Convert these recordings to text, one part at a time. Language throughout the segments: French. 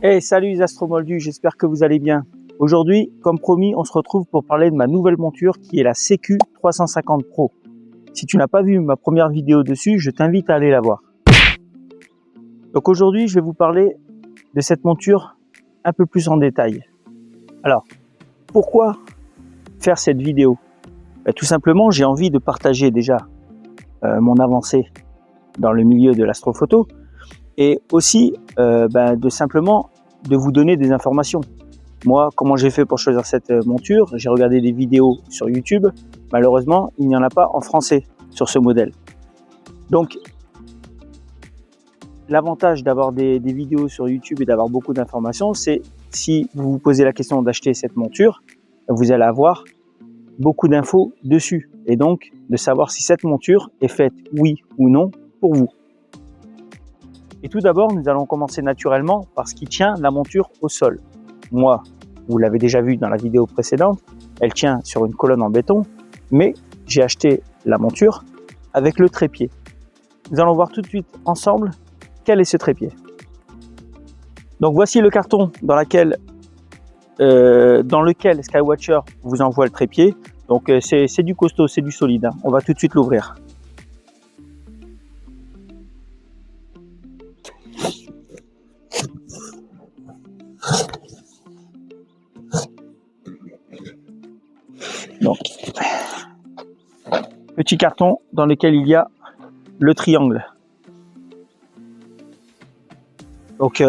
Hey, salut les astromoldus, j'espère que vous allez bien. Aujourd'hui, comme promis, on se retrouve pour parler de ma nouvelle monture qui est la CQ350 Pro. Si tu n'as pas vu ma première vidéo dessus, je t'invite à aller la voir. Donc aujourd'hui, je vais vous parler de cette monture un peu plus en détail. Alors, pourquoi faire cette vidéo? Tout simplement, j'ai envie de partager déjà mon avancée dans le milieu de l'astrophoto et aussi de vous donner des informations. Moi, comment j'ai fait pour choisir cette monture? J'ai regardé des vidéos sur YouTube. Malheureusement, il n'y en a pas en français sur ce modèle. Donc, l'avantage d'avoir des vidéos sur YouTube et d'avoir beaucoup d'informations, c'est si vous vous posez la question d'acheter cette monture, vous allez avoir beaucoup d'infos dessus et donc de savoir si cette monture est faite oui ou non pour vous. Et tout d'abord, nous allons commencer naturellement par ce qui tient la monture au sol. Moi, vous l'avez déjà vu dans la vidéo précédente, elle tient sur une colonne en béton, mais j'ai acheté la monture avec le trépied. Nous allons voir tout de suite ensemble quel est ce trépied. Donc voici le carton dans lequel Skywatcher vous envoie le trépied. Donc c'est du costaud, c'est du solide, hein. On va tout de suite l'ouvrir. Donc, petit carton dans lequel il y a le triangle. Donc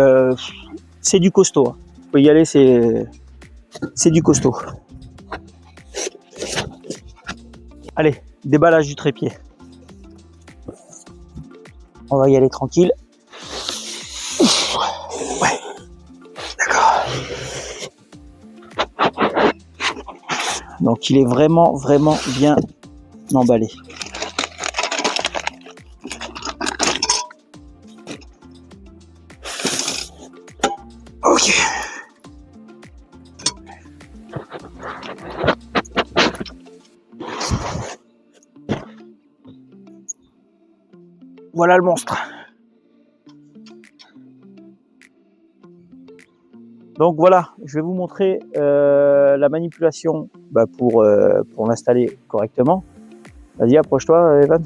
c'est du costaud, hein. Vous pouvez y aller, c'est du costaud. Allez, déballage du trépied. On va y aller tranquille. Ouais, d'accord. Donc il est vraiment bien emballé. Ok. Voilà le monstre. Donc voilà, je vais vous montrer la manipulation pour l'installer correctement. Vas-y, approche-toi, Evan.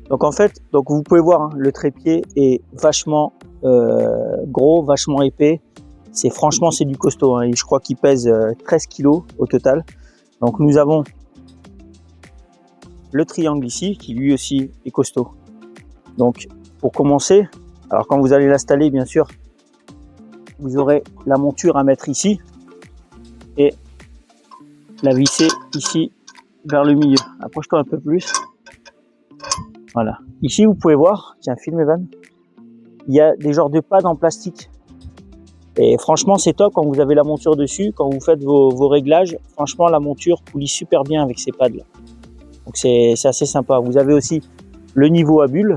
Donc en fait, vous pouvez voir, hein, le trépied est vachement gros, vachement épais. Franchement, c'est du costaud, hein. Je crois qu'il pèse 13 kg au total. Donc nous avons le triangle ici, qui lui aussi est costaud. Donc pour commencer, alors quand vous allez l'installer, bien sûr, vous aurez la monture à mettre ici et la visser ici vers le milieu. Approche-toi un peu plus. Voilà. Ici, vous pouvez voir, tiens, filme Evan, il y a des genres de pads en plastique. Et franchement, c'est top quand vous avez la monture dessus, quand vous faites vos réglages. Franchement, la monture poulie super bien avec ces pads là. Donc c'est assez sympa. Vous avez aussi le niveau à bulles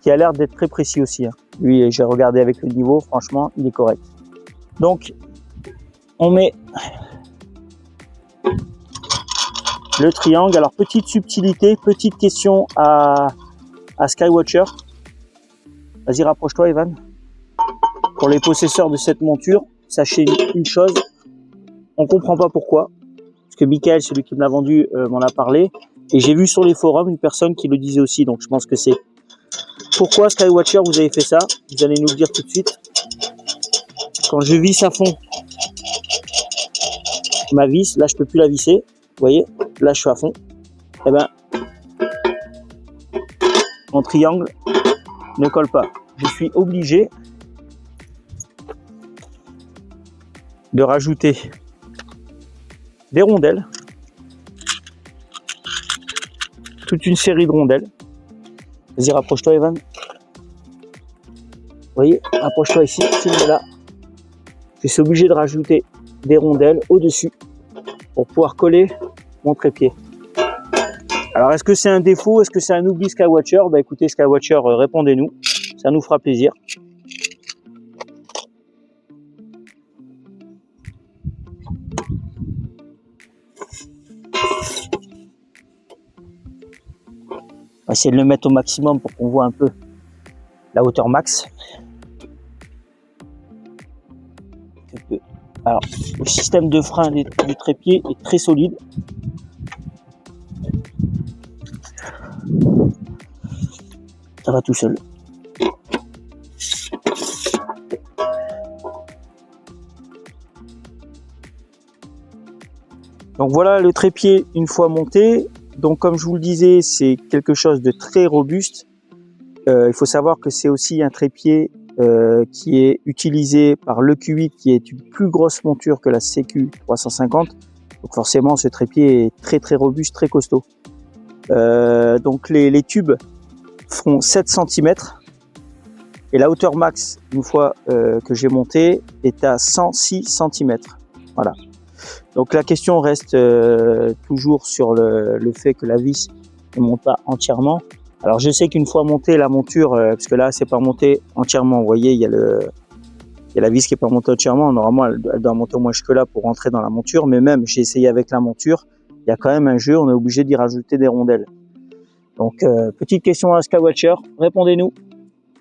qui a l'air d'être très précis aussi, hein. Lui, j'ai regardé avec le niveau, franchement, il est correct. Donc, on met le triangle. Alors, petite subtilité, petite question à Skywatcher. Vas-y, rapproche-toi, Evan. Pour les possesseurs de cette monture, sachez une chose, on ne comprend pas pourquoi. Parce que Michael, celui qui me l'a vendu, m'en a parlé. Et j'ai vu sur les forums une personne qui le disait aussi. Donc, je pense que c'est... Pourquoi Skywatcher, vous avez fait ça? Vous allez nous le dire tout de suite. Quand je visse à fond ma vis, là, je peux plus la visser. Vous voyez, là, je suis à fond. Eh ben, mon triangle ne colle pas. Je suis obligé de rajouter des rondelles, toute une série de rondelles. Vas-y, rapproche-toi, Evan. Vous voyez, rapproche-toi ici, là. Je suis obligé de rajouter des rondelles au-dessus pour pouvoir coller mon trépied. Alors, est-ce que c'est un défaut? Est-ce que c'est un oubli Skywatcher? Écoutez, Skywatcher, répondez-nous. Ça nous fera plaisir. On va essayer de le mettre au maximum pour qu'on voit un peu la hauteur max. Alors, le système de frein du trépied est très solide. Ça va tout seul. Donc voilà le trépied une fois monté. Donc comme je vous le disais, c'est quelque chose de très robuste. Il faut savoir que c'est aussi un trépied qui est utilisé par l'EQ8, qui est une plus grosse monture que la CQ 350. Donc forcément, ce trépied est très très robuste, très costaud. Donc les tubes font 7 cm et la hauteur max, une fois que j'ai monté, est à 106 cm. Voilà. Donc la question reste toujours sur le fait que la vis ne monte pas entièrement. Alors je sais qu'une fois montée la monture, parce que là c'est pas monté entièrement, vous voyez, il y a la vis qui est pas montée entièrement. Normalement elle doit monter au moins jusque là pour rentrer dans la monture, mais même j'ai essayé avec la monture, il y a quand même un jeu, on est obligé d'y rajouter des rondelles. Donc petite question à Skywatcher, répondez-nous.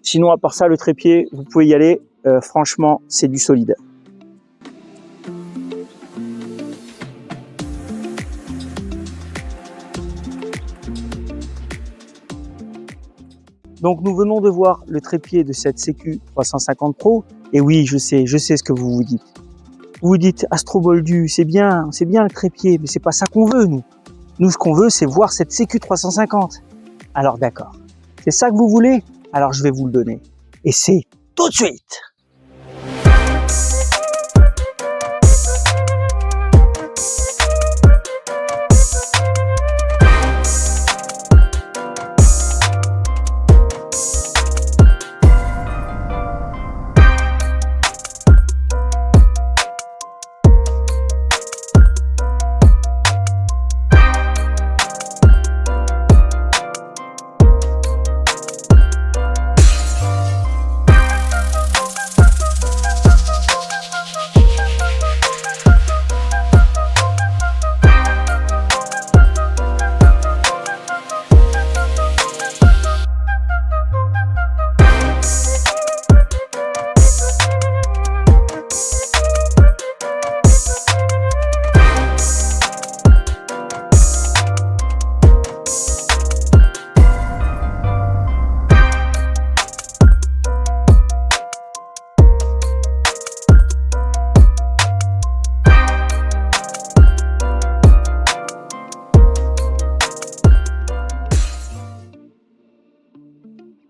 Sinon à part ça, le trépied, vous pouvez y aller, franchement c'est du solide. Donc nous venons de voir le trépied de cette CQ 350 Pro. Et oui, je sais ce que vous vous dites. Vous vous dites, Astroboldu, c'est bien le trépied, mais c'est pas ça qu'on veut, nous. Nous, ce qu'on veut, c'est voir cette CQ 350. Alors d'accord, c'est ça que vous voulez? Alors je vais vous le donner. Et c'est tout de suite.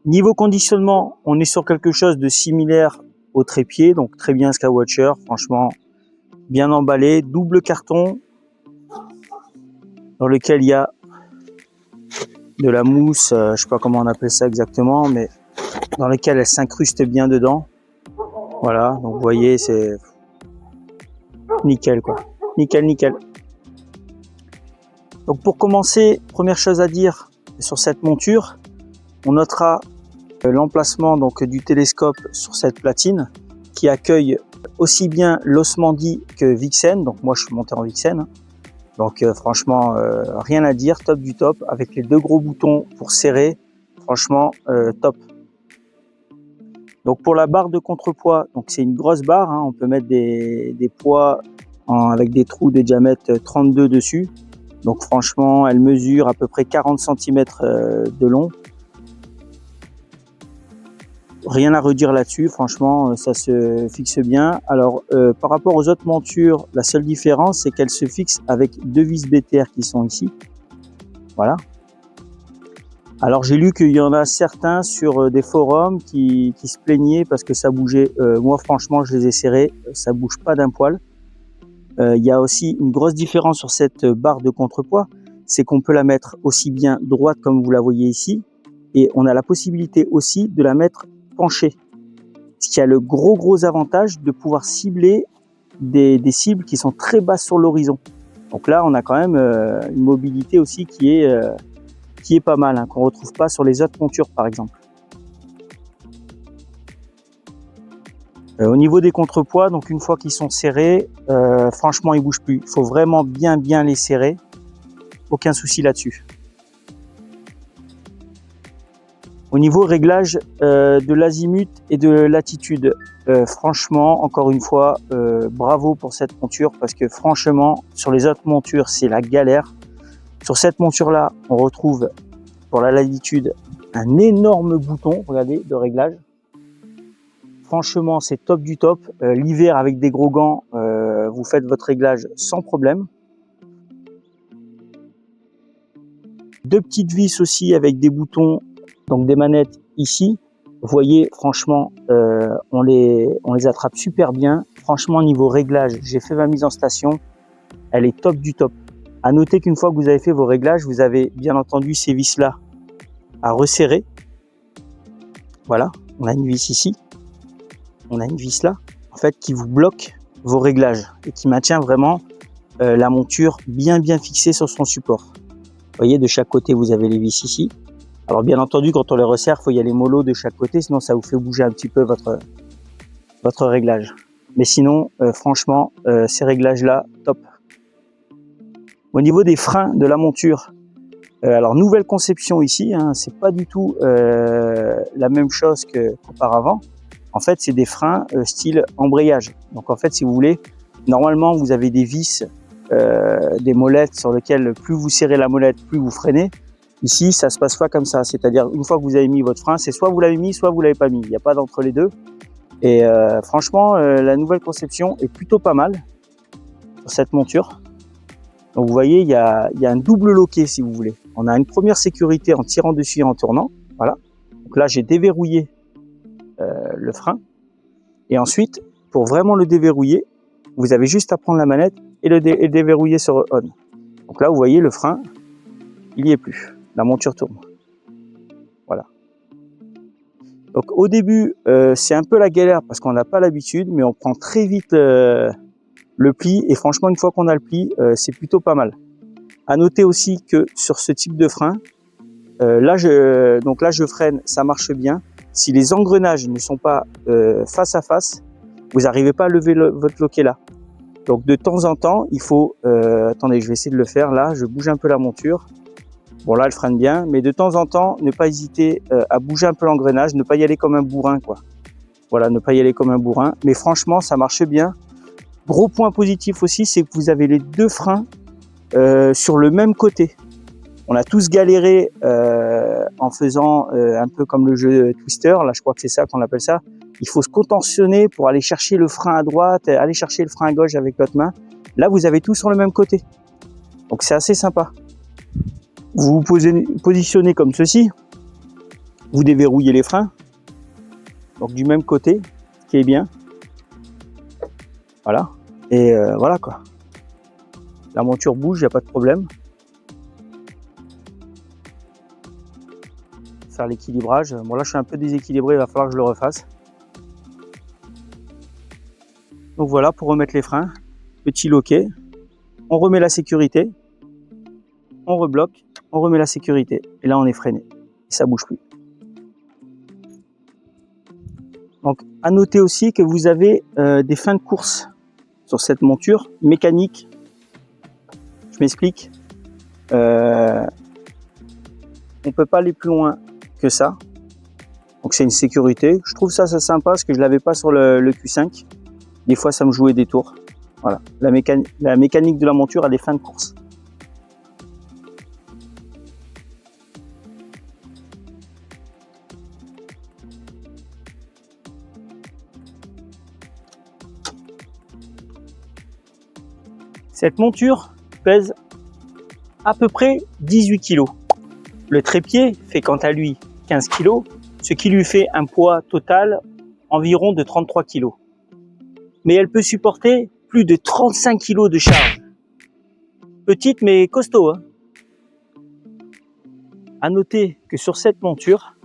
Niveau conditionnement, on est sur quelque chose de similaire au trépied, donc très bien Skywatcher, franchement bien emballé, double carton dans lequel il y a de la mousse, je sais pas comment on appelle ça exactement, mais dans lequel elle s'incruste bien dedans. Voilà, donc vous voyez, c'est nickel quoi, nickel. Donc pour commencer, première chose à dire sur cette monture, on notera l'emplacement donc du télescope sur cette platine qui accueille aussi bien l'Osmandy que Vixen. Donc moi je suis monté en Vixen, donc franchement rien à dire, top du top, avec les deux gros boutons pour serrer, franchement top. Donc pour la barre de contrepoids, donc c'est une grosse barre, hein, on peut mettre des poids avec des trous de diamètre 32 dessus. Donc franchement elle mesure à peu près 40 cm de long. Rien à redire là-dessus, franchement ça se fixe bien. Alors par rapport aux autres montures, la seule différence c'est qu'elle se fixe avec deux vis BTR qui sont ici. Voilà. Alors j'ai lu qu'il y en a certains sur des forums qui se plaignaient parce que ça bougeait. Moi franchement je les ai serrés, ça bouge pas d'un poil. Il y a aussi une grosse différence sur cette barre de contrepoids, c'est qu'on peut la mettre aussi bien droite comme vous la voyez ici, et on a la possibilité aussi de la mettre penchée. Ce qui a le gros avantage de pouvoir cibler des cibles qui sont très basses sur l'horizon. Donc là on a quand même une mobilité aussi qui est pas mal, hein, qu'on retrouve pas sur les autres montures par exemple. Au niveau des contrepoids, donc une fois qu'ils sont serrés, franchement ils bougent plus. Il faut vraiment bien les serrer, aucun souci là-dessus. Au niveau réglage de l'azimut et de latitude, franchement, encore une fois, bravo pour cette monture, parce que franchement, sur les autres montures, c'est la galère. Sur cette monture-là, on retrouve pour la latitude un énorme bouton, regardez, de réglage. Franchement, c'est top du top. L'hiver, avec des gros gants, vous faites votre réglage sans problème. Deux petites vis aussi avec des boutons, donc des manettes ici. Vous voyez, franchement, on les attrape super bien. Franchement, niveau réglage, j'ai fait ma mise en station. Elle est top du top. À noter qu'une fois que vous avez fait vos réglages, vous avez bien entendu ces vis-là à resserrer. Voilà, on a une vis ici. On a une vis là, en fait, qui vous bloque vos réglages et qui maintient vraiment la monture bien fixée sur son support. Vous voyez, de chaque côté, vous avez les vis ici. Alors bien entendu, quand on les resserre, il faut y aller mollo de chaque côté, sinon ça vous fait bouger un petit peu votre réglage. Mais sinon, franchement, ces réglages-là, top. Au niveau des freins de la monture, alors nouvelle conception ici, hein, c'est pas du tout la même chose qu'auparavant. En fait, c'est des freins style embrayage. Donc en fait, si vous voulez, normalement, vous avez des vis, des molettes sur lesquelles plus vous serrez la molette, plus vous freinez. Ici, ça se passe pas comme ça. C'est-à-dire, une fois que vous avez mis votre frein, c'est soit vous l'avez mis, soit vous l'avez pas mis. Il n'y a pas d'entre les deux. Et franchement, la nouvelle conception est plutôt pas mal sur cette monture. Donc vous voyez, il y a un double loquet si vous voulez. On a une première sécurité en tirant dessus et en tournant. Voilà. Donc là, j'ai déverrouillé le frein. Et ensuite, pour vraiment le déverrouiller, vous avez juste à prendre la manette et le déverrouiller sur on. Donc là, vous voyez, le frein, il n'y est plus. La monture tourne. Voilà. Donc au début, c'est un peu la galère parce qu'on n'a pas l'habitude, mais on prend très vite le pli. Et franchement, une fois qu'on a le pli, c'est plutôt pas mal. À noter aussi que sur ce type de frein, là je freine, ça marche bien. Si les engrenages ne sont pas face à face, vous n'arrivez pas à lever votre loquet là. Donc de temps en temps, il faut... attendez, je vais essayer de le faire là. Je bouge un peu la monture. Bon là, elle freine bien. Mais de temps en temps, ne pas hésiter à bouger un peu l'engrenage. Ne pas y aller comme un bourrin, quoi. Voilà, ne pas y aller comme un bourrin. Mais franchement, ça marche bien. Gros point positif aussi, c'est que vous avez les deux freins sur le même côté. On a tous galéré en faisant un peu comme le jeu Twister, là je crois que c'est ça qu'on appelle ça. Il faut se contentionner pour aller chercher le frein à droite, aller chercher le frein à gauche avec l'autre main. Là vous avez tout sur le même côté. Donc c'est assez sympa. Vous vous positionnez comme ceci. Vous déverrouillez les freins. Donc du même côté, ce qui est bien. Voilà. Et voilà quoi. La monture bouge, il n'y a pas de problème. Faire l'équilibrage. Bon là je suis un peu déséquilibré, il va falloir que je le refasse. Donc voilà, pour remettre les freins, petit loquet, on remet la sécurité, on rebloque, on remet la sécurité. Et là on est freiné, et ça bouge plus. Donc à noter aussi que vous avez des fins de course sur cette monture mécanique. Je m'explique. On ne peut pas aller plus loin que ça. Donc c'est une sécurité. Je trouve ça sympa parce que je l'avais pas sur le Q5. Des fois ça me jouait des tours. Voilà. La mécanique de la monture a des fins de course. Cette monture pèse à peu près 18 kg. Le trépied fait quant à lui 15 kg, ce qui lui fait un poids total environ de 33 kg. Mais elle peut supporter plus de 35 kg de charge. Petite mais costaud. Hein. À noter que sur cette monture,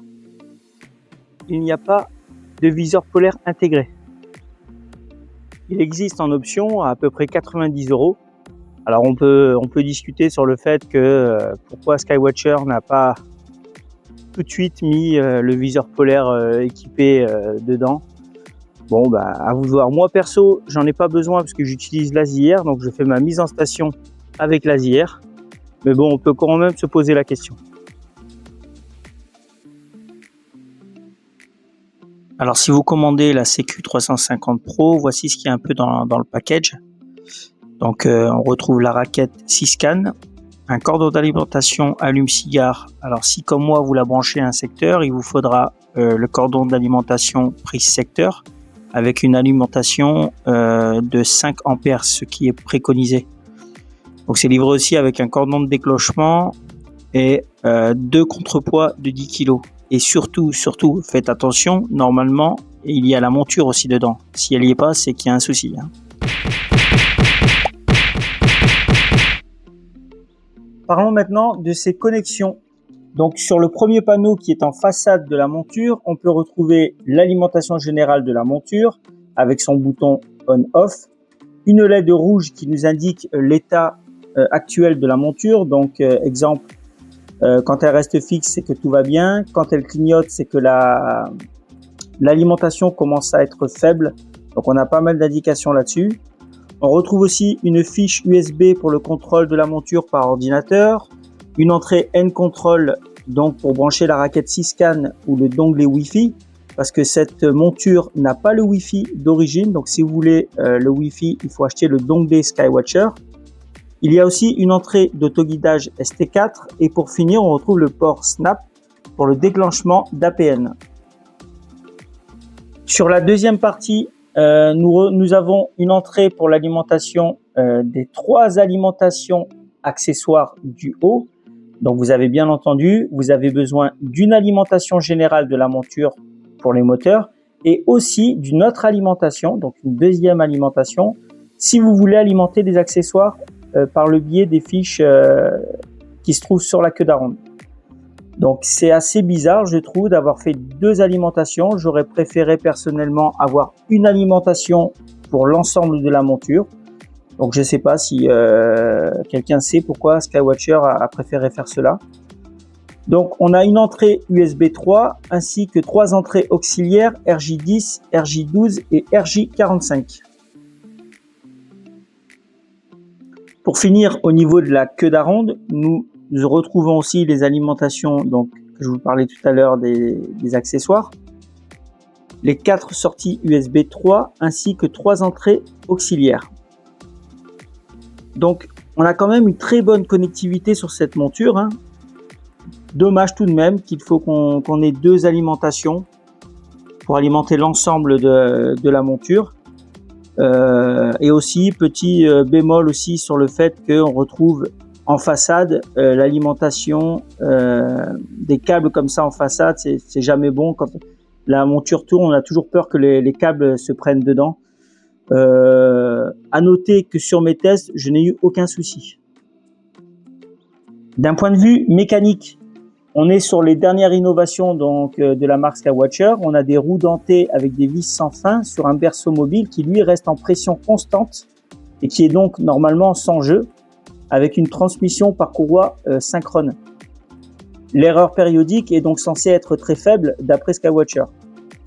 il n'y a pas de viseur polaire intégré. Il existe en option à peu près 90 €. Alors on peut discuter sur le fait que pourquoi Skywatcher n'a pas tout de suite mis le viseur polaire équipé dedans. Bon bah à vous de voir. Moi perso j'en ai pas besoin parce que j'utilise l'ASIR, donc je fais ma mise en station avec l'ASIR. Mais bon, on peut quand même se poser la question. Alors si vous commandez la CQ350 Pro, voici ce qu'il y a un peu dans le package. Donc on retrouve la raquette Syscan, un cordon d'alimentation allume-cigare. Alors si comme moi vous la branchez à un secteur, il vous faudra le cordon d'alimentation prise secteur avec une alimentation de 5 ampères, ce qui est préconisé. Donc c'est livré aussi avec un cordon de déclenchement et 2 contrepoids de 10 kg. Et surtout, faites attention, normalement, il y a la monture aussi dedans. Si elle n'y est pas, c'est qu'il y a un souci. Parlons maintenant de ces connexions. Donc sur le premier panneau qui est en façade de la monture, on peut retrouver l'alimentation générale de la monture avec son bouton on-off, une LED rouge qui nous indique l'état actuel de la monture. Donc exemple, quand elle reste fixe, c'est que tout va bien. Quand elle clignote, c'est que l'alimentation commence à être faible. Donc on a pas mal d'indications là-dessus. On retrouve aussi une fiche USB pour le contrôle de la monture par ordinateur, une entrée N-Control donc pour brancher la raquette Syscan ou le dongle Wi-Fi, parce que cette monture n'a pas le Wi-Fi d'origine. Donc si vous voulez le Wi-Fi, il faut acheter le dongle Skywatcher. Il y a aussi une entrée d'autoguidage ST4 et pour finir, on retrouve le port Snap pour le déclenchement d'APN. Sur la deuxième partie, nous avons une entrée pour l'alimentation des 3 alimentations accessoires du haut. Donc vous avez bien entendu, vous avez besoin d'une alimentation générale de la monture pour les moteurs et aussi d'une autre alimentation, donc une deuxième alimentation, si vous voulez alimenter des accessoires par le biais des fiches qui se trouvent sur la queue d'aronde. Donc c'est assez bizarre, je trouve, d'avoir fait 2 alimentations. J'aurais préféré personnellement avoir une alimentation pour l'ensemble de la monture. Donc je ne sais pas si quelqu'un sait pourquoi Skywatcher a préféré faire cela. Donc on a une entrée USB 3 ainsi que 3 entrées auxiliaires RJ10, RJ12 et RJ45. Pour finir, au niveau de la queue d'aronde, nous retrouvons aussi les alimentations donc, que je vous parlais tout à l'heure des accessoires, les 4 sorties USB 3 ainsi que 3 entrées auxiliaires. Donc on a quand même une très bonne connectivité sur cette monture. Dommage tout de même qu'il faut qu'on ait 2 alimentations pour alimenter l'ensemble de la monture. Et aussi petit bémol aussi sur le fait qu'on retrouve en façade l'alimentation des câbles comme ça en façade, c'est jamais bon. Quand la monture tourne, on a toujours peur que les câbles se prennent dedans. À noter que sur mes tests, je n'ai eu aucun souci. D'un point de vue mécanique, on est sur les dernières innovations donc de la marque Skywatcher. On a des roues dentées avec des vis sans fin sur un berceau mobile qui lui reste en pression constante et qui est donc normalement sans jeu avec une transmission par courroie synchrone. L'erreur périodique est donc censée être très faible d'après Skywatcher.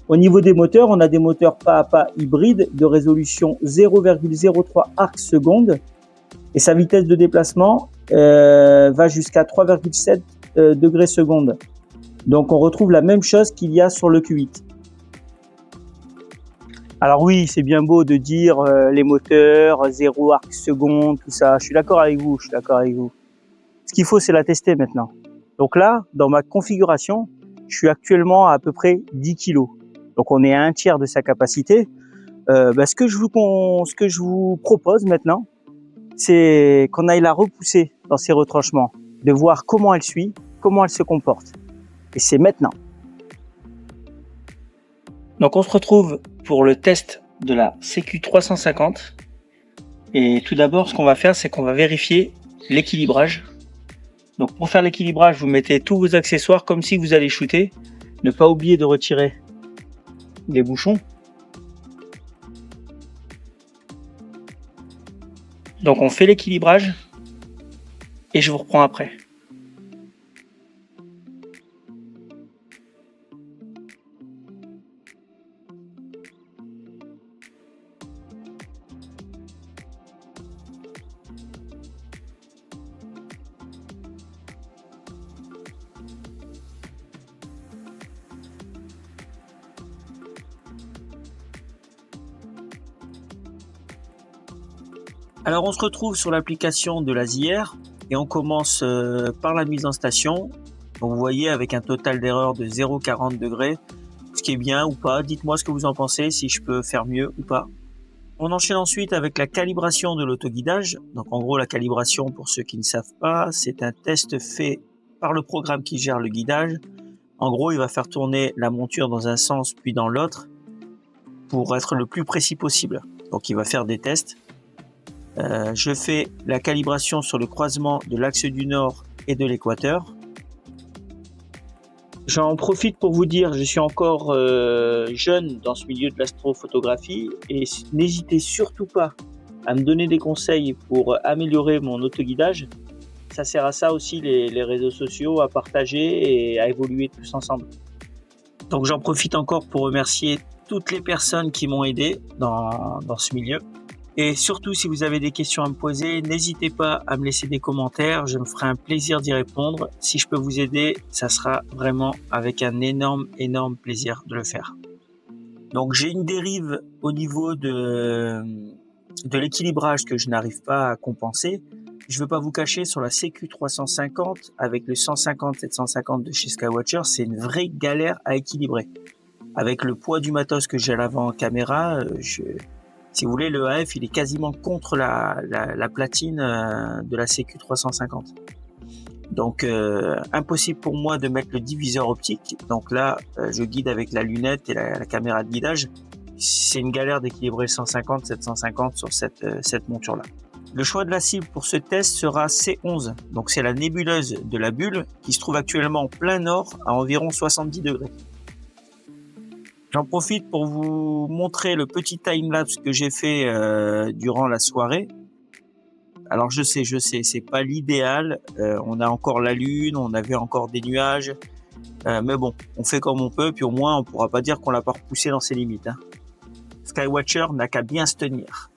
Au niveau des moteurs, on a des moteurs pas à pas hybrides de résolution 0,03 arcs-seconde et sa vitesse de déplacement va jusqu'à 3,7 degrés seconde. Donc on retrouve la même chose qu'il y a sur le Q8. Alors oui, c'est bien beau de dire les moteurs, 0 arc seconde, tout ça. Je suis d'accord avec vous, Ce qu'il faut, c'est la tester maintenant. Donc là, dans ma configuration, je suis actuellement à peu près 10 kg. Donc on est à un tiers de sa capacité. Ce que je vous propose maintenant, c'est qu'on aille la repousser dans ses retranchements, de voir comment elle suit, comment elle se comporte. Et c'est maintenant. Donc on se retrouve pour le test de la CQ350. Et tout d'abord, ce qu'on va faire, c'est qu'on va vérifier l'équilibrage. Donc pour faire l'équilibrage, vous mettez tous vos accessoires comme si vous allez shooter. Ne pas oublier de retirer les bouchons. Donc on fait l'équilibrage et je vous reprends après. Alors on se retrouve sur l'application de l'Azier et on commence par la mise en station. Donc vous voyez avec un total d'erreur de 0,40 degrés, ce qui est bien ou pas. Dites-moi ce que vous en pensez, si je peux faire mieux ou pas. On enchaîne ensuite avec la calibration de l'autoguidage. Donc en gros, la calibration, pour ceux qui ne savent pas, c'est un test fait par le programme qui gère le guidage. En gros, il va faire tourner la monture dans un sens puis dans l'autre pour être le plus précis possible. Donc il va faire des tests. Je fais la calibration sur le croisement de l'axe du Nord et de l'équateur. J'en profite pour vous dire, je suis encore jeune dans ce milieu de l'astrophotographie et n'hésitez surtout pas à me donner des conseils pour améliorer mon autoguidage. Ça sert à ça aussi les réseaux sociaux, à partager et à évoluer tous ensemble. Donc j'en profite encore pour remercier toutes les personnes qui m'ont aidé dans ce milieu. Et surtout, si vous avez des questions à me poser, n'hésitez pas à me laisser des commentaires. Je me ferai un plaisir d'y répondre. Si je peux vous aider, ça sera vraiment avec un énorme plaisir de le faire. Donc, j'ai une dérive au niveau de l'équilibrage que je n'arrive pas à compenser. Je ne veux pas vous cacher, sur la CQ350, avec le 150-750 de chez Skywatcher, c'est une vraie galère à équilibrer. Avec le poids du matos que j'ai à l'avant caméra, si vous voulez, le AF, il est quasiment contre la platine de la CQ350. Donc, impossible pour moi de mettre le diviseur optique. Donc là, je guide avec la lunette et la caméra de guidage. C'est une galère d'équilibrer le 150-750 sur cette monture-là. Le choix de la cible pour ce test sera C11. Donc, c'est la nébuleuse de la Bulle qui se trouve actuellement en plein nord à environ 70 degrés. J'en profite pour vous montrer le petit time-lapse que j'ai fait durant la soirée. Alors je sais, c'est pas l'idéal. On a encore la lune, on avait encore des nuages. Mais bon, on fait comme on peut, puis au moins on pourra pas dire qu'on l'a pas repoussé dans ses limites. Skywatcher n'a qu'à bien se tenir.